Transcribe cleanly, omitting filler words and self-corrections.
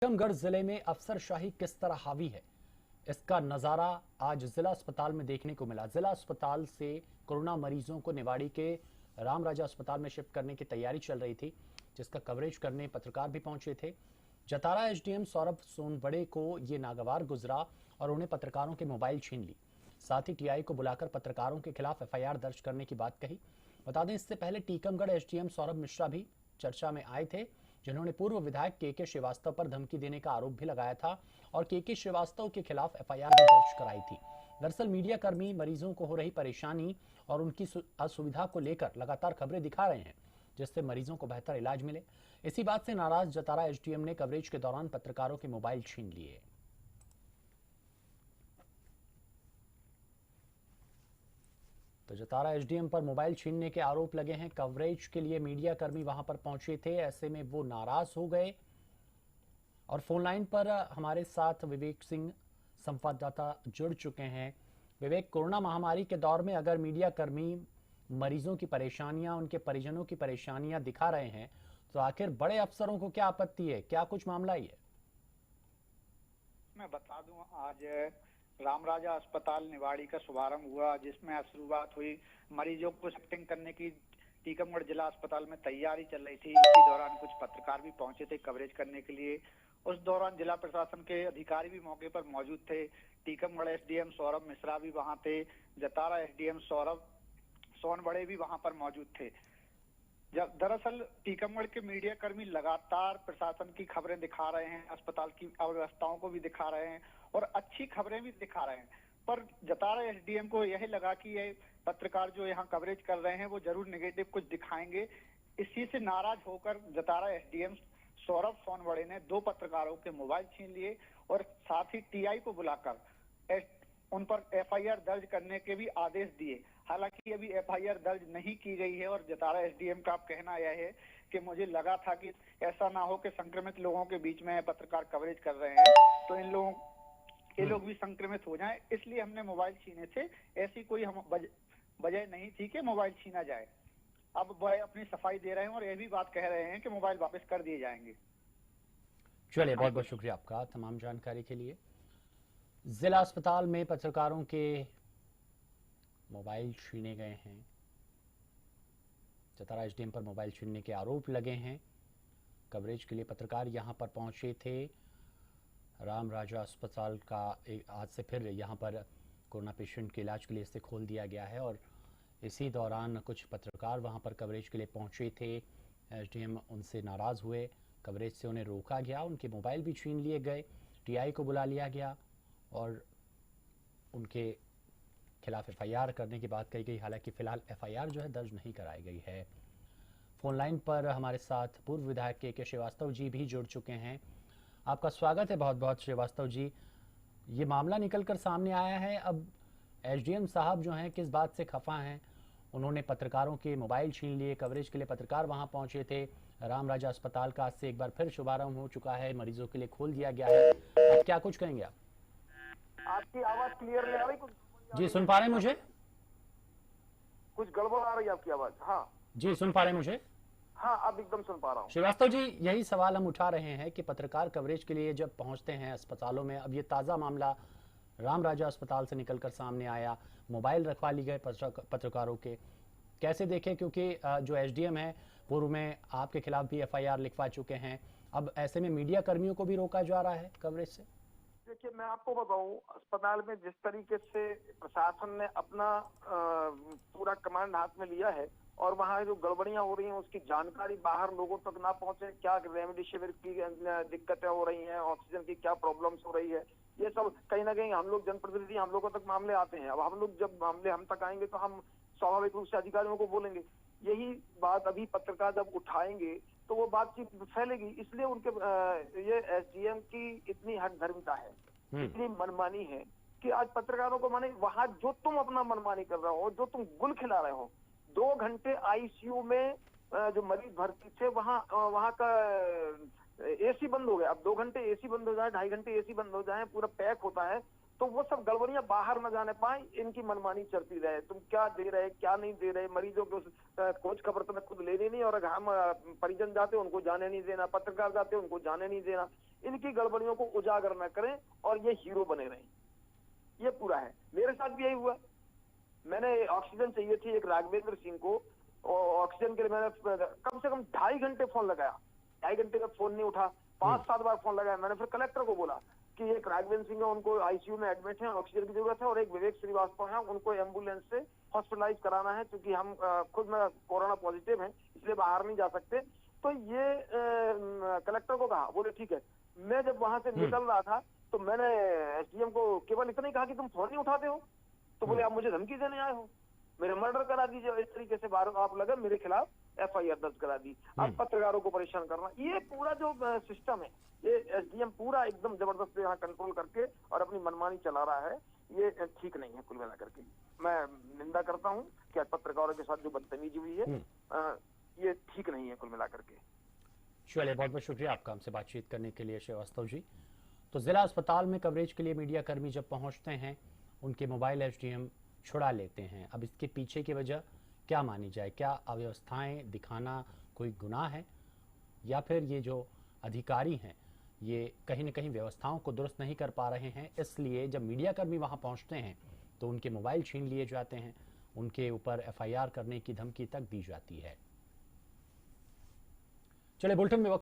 टीकमगढ़ जिले में अफसरशाही किस तरह हावी है, इसका नजारा आज जिला अस्पताल में देखने को मिला। जिला अस्पताल से कोरोना मरीजों को निवाड़ी के रामराजा अस्पताल में शिफ्ट करने की तैयारी चल रही थी, जिसका कवरेज करने पत्रकार भी पहुंचे थे। जतारा एसडीएम सौरभ सोनबड़े को ये नागवार गुजरा और उन्हें पत्रकारों के मोबाइल छीन ली। साथ ही टीआई को बुलाकर पत्रकारों के खिलाफ एफआईआर दर्ज करने की बात कही। बता दें, इससे पहले टीकमगढ़ एसडीएम सौरभ मिश्रा भी चर्चा में आए थे, जिन्होंने पूर्व विधायक के श्रीवास्तव पर धमकी देने का आरोप भी लगाया था और के श्रीवास्तव के खिलाफ एफआईआर भी दर्ज कराई थी। दरअसल मीडिया कर्मी मरीजों को हो रही परेशानी और उनकी असुविधा को लेकर लगातार खबरें दिखा रहे हैं, जिससे मरीजों को बेहतर इलाज मिले। इसी बात से नाराज जतारा एसडीएम ने कवरेज के दौरान पत्रकारों के मोबाइल छीन लिए। तो जतारा एसडीएम पर मोबाइल छीनने के आरोप लगे हैं। कवरेज के लिए मीडिया कर्मी वहां पर पहुंचे थे, ऐसे में वो नाराज हो गए। और फोन लाइन पर हमारे साथ विवेक सिंह संवाददाता जुड़ चुके हैं। विवेक, कोरोना महामारी के दौर में अगर मीडिया कर्मी मरीजों की परेशानियां, उनके परिजनों की परेशानियां दिखा रहे हैं, तो आखिर बड़े अफसरों को क्या आपत्ति है? क्या कुछ मामला ही है? मैं बता दूं, आज रामराजा अस्पताल निवाड़ी का शुभारंभ हुआ, जिसमें शुरुआत हुई। मरीजों को शिफ्टिंग करने की टीकमगढ़ जिला अस्पताल में तैयारी चल रही थी। इसी दौरान कुछ पत्रकार भी पहुंचे थे कवरेज करने के लिए। उस दौरान जिला प्रशासन के अधिकारी भी मौके पर मौजूद थे। टीकमगढ़ एसडीएम सौरभ मिश्रा भी वहां थे। जतारा एसडीएम सौरभ सोनबड़े भी वहां पर मौजूद थे। जब दरअसल टीकमगढ़ के मीडिया कर्मी लगातार प्रशासन की खबरें दिखा रहे हैं, अस्पताल की अव्यवस्थाओं को भी दिखा रहे हैं और अच्छी खबरें भी दिखा रहे हैं, पर जतारा एसडीएम को यही लगा कि ये पत्रकार जो यहाँ कवरेज कर रहे हैं वो जरूर नेगेटिव कुछ दिखाएंगे। इसी से नाराज होकर जतारा एसडीएम सौरभ सोनबड़े ने 2 पत्रकारों के मोबाइल छीन लिए और साथ ही टीआई को बुलाकर उन पर एफआईआर दर्ज करने के भी आदेश दिए। हालांकि अभी एफआईआर दर्ज नहीं की गई है और जतारा एसडीएम का कहना यह है कि मुझे लगा था कि ऐसा ना हो कि संक्रमित लोगों के बीच में पत्रकार कवरेज कर रहे हैं तो ये लोग भी संक्रमित हो जाएं, इसलिए हमने मोबाइल छीने थे। ऐसी कोई हम वजह नहीं थी कि मोबाइल छीना जाए। अब वह अपनी सफाई दे रहे हैं और यह भी बात कह रहे हैं कि मोबाइल वापस कर दिए जाएंगे। चलिए, बहुत बहुत शुक्रिया आपका तमाम जानकारी के लिए। जिला अस्पताल में पत्रकारों के मोबाइल छीने गए हैं। जतारा एसडीएम पर मोबाइल छीनने के आरोप लगे हैं। कवरेज के लिए पत्रकार यहां पर पहुंचे थे। रामराजा अस्पताल का आज से फिर यहां पर कोरोना पेशेंट के इलाज के लिए इसे खोल दिया गया है और इसी दौरान कुछ पत्रकार वहां पर कवरेज के लिए पहुंचे थे। एसडीएम उनसे नाराज हुए, कवरेज से उन्हें रोका गया, उनके मोबाइल भी छीन लिए गए, टीआई को बुला लिया गया और उनके खिलाफ एफआईआर करने की बात कही गई। हालांकि फिलहाल एफआईआर जो है दर्ज नहीं कराई गई है। फोन लाइन पर हमारे साथ पूर्व विधायक के श्रीवास्तव जी भी जुड़ चुके हैं। आपका स्वागत है बहुत बहुत श्रीवास्तव जी। ये मामला निकलकर सामने आया है, अब एसडीएम साहब जो हैं किस बात से खफा हैं? उन्होंने पत्रकारों के मोबाइल छीन लिए, कवरेज के लिए पत्रकार वहां पहुंचे थे। रामराजा अस्पताल का आज से एक बार फिर शुभारंभ हो चुका है, मरीजों के लिए खोल दिया गया है। आप क्या कुछ कहेंगे? आप आपकी आवाज क्लियर नहीं आ रही? जी सुन पा रहे हैं मुझे? कुछ गड़बड़ आ रही है आपकी आवाज। हाँ जी सुन पा रहे हैं मुझे? हाँ, अब एकदम सुन पा रहा हूँ। श्रीवास्तव जी, यही सवाल हम उठा रहे हैं कि पत्रकार कवरेज के लिए जब पहुंचते हैं अस्पतालों में, अब ये ताज़ा मामला रामराजा अस्पताल से निकलकर सामने आया, मोबाइल रखवा ली गए पत्रकारों के, कैसे देखें? क्योंकि जो एसडीएम है पूर्व में आपके खिलाफ भी एफआईआर लिखवा चुके हैं, अब ऐसे में मीडिया कर्मियों को भी रोका जा रहा है कवरेज से। देखिए, मैं आपको बताऊं, अस्पताल में जिस तरीके से प्रशासन ने अपना पूरा कमांड हाथ में लिया है और वहाँ जो गड़बड़ियां हो रही हैं उसकी जानकारी बाहर लोगों तक ना पहुंचे, क्या रेमडेसिविर की दिक्कतें हो रही हैं, ऑक्सीजन की क्या प्रॉब्लम्स हो रही है, ये सब कहीं ना कहीं हम लोग जनप्रतिनिधि, हम लोगों तक मामले आते हैं। अब हम लोग जब मामले हम तक आएंगे तो हम स्वाभाविक रूप से अधिकारियों को बोलेंगे। यही बात अभी पत्रकार जब उठाएंगे तो वो बातचीत फैलेगी, इसलिए उनके ये एसडीएम की इतनी हठधर्मिता है, इतनी मनमानी है कि आज पत्रकारों को माने वहां जो तुम अपना मनमानी कर रहे हो, जो तुम गुल खिला रहे हो, 2 घंटे आईसीयू में जो मरीज भर्ती थे वहां का एसी बंद हो गया। अब 2 घंटे एसी बंद हो जाए, 2.5 घंटे एसी बंद हो जाए, पूरा पैक होता है तो वो सब गड़बड़ियां बाहर न जाने पाए, इनकी मनमानी चलती रहे। तुम क्या दे रहे क्या नहीं दे रहे, मरीजों को खोज खबर तुम्हें खुद लेनी नहीं, और अगर हम परिजन जाते उनको जाने नहीं देना, पत्रकार जाते उनको जाने नहीं देना। इनकी गड़बड़ियों को उजागर न करें और ये हीरो बने रहें, ये पूरा है। मेरे साथ भी यही हुआ। मैंने ऑक्सीजन चाहिए थी एक राघवेंद्र सिंह को, और ऑक्सीजन के लिए मैंने कम से कम 2.5 घंटे फोन लगाया, 2.5 घंटे का फोन नहीं उठा, 5-7 बार फोन लगाया। मैंने फिर कलेक्टर को बोला कि एक राघवेंद्र सिंह है, उनको आईसीयू में एडमिट है, ऑक्सीजन की जरूरत है, और एक विवेक श्रीवास्तव है, उनको एम्बुलेंस से हॉस्पिटलाइज कराना है, क्योंकि हम खुद में कोरोना पॉजिटिव है, इसलिए बाहर नहीं जा सकते। तो ये कलेक्टर को कहा, बोले ठीक है। मैं जब वहां से निकल रहा था तो मैंने एसडीएम को केवल इतना ही कहा कि तुम फोन नहीं उठाते हो, तो बोले आप मुझे धमकी देने आए हो, मेरे मर्डर करा दीजिए, इस तरीके से बार आप लगा मेरे खिलाफ एफआईआर दर्ज करा दी। अब पत्रकारों को परेशान करना, ये पूरा जो सिस्टम है, ये एसडीएम पूरा एकदम जबरदस्त यहाँ कंट्रोल करके और अपनी मनमानी चला रहा है। ये ठीक नहीं है। कुल मिलाकर के मैं निंदा करता हूँ कि पत्रकारों के साथ जो बदतमीजी हुई है, ये ठीक नहीं है कुल मिलाकर के। चलिए, बहुत बहुत शुक्रिया आपका हमसे बातचीत करने के लिए श्रीवास्तव जी। तो जिला अस्पताल में कवरेज के लिए मीडिया कर्मी जब पहुंचते हैं, उनके मोबाइल एसडीएम छुड़ा लेते हैं। अब इसके पीछे की वजह क्या मानी जाए? क्या अव्यवस्थाएं दिखाना कोई गुनाह है, या फिर ये जो अधिकारी हैं ये कहीं न कहीं व्यवस्थाओं को दुरुस्त नहीं कर पा रहे हैं, इसलिए जब मीडिया कर्मी वहां पहुंचते हैं तो उनके मोबाइल छीन लिए जाते हैं, उनके ऊपर एफआईआर करने की धमकी तक दी जाती है। चलिए, बुलेटिन में